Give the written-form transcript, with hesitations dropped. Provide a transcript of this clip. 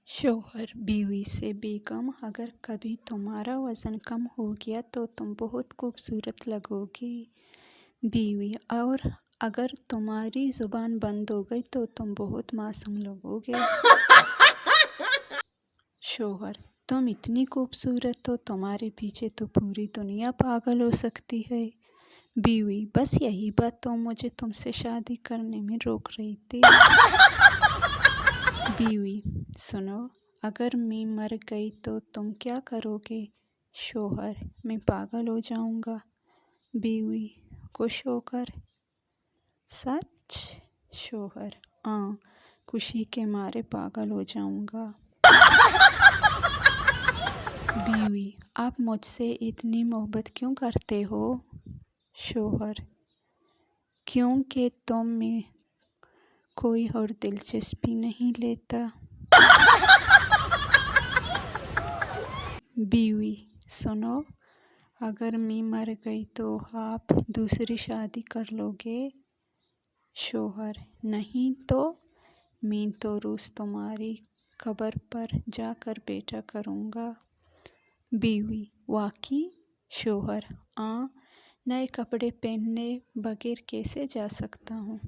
शौहर बीवी से बेगम अगर कभी तुम्हारा वज़न कम हो गया तो तुम बहुत खूबसूरत लगोगी। बीवी और अगर तुम्हारी ज़ुबान बंद हो गई तो तुम बहुत मासूम लगोगे। शौहर तुम इतनी खूबसूरत हो, तुम्हारे पीछे तो पूरी दुनिया पागल हो सकती है। बीवी बस यही बात तो मुझे तुमसे शादी करने में रोक रही थी। बीवी सुनो, अगर मैं मर गई तो तुम क्या करोगे? शौहर मैं पागल हो जाऊंगा। बीवी खुश होकर सच? शौहर हाँ, खुशी के मारे पागल हो जाऊंगा। बीवी आप मुझसे इतनी मोहब्बत क्यों करते हो? शौहर क्योंकि तुम में कोई और दिलचस्पी नहीं लेता। बीवी सुनो, अगर मैं मर गई तो आप दूसरी शादी कर लोगे? शौहर नहीं तो मैं तो रोज़ तुम्हारी कब्र पर जाकर बेटा करूँगा। बीवी वाकई? शौहर हाँ, नए कपड़े पहनने बगैर कैसे जा सकता हूँ?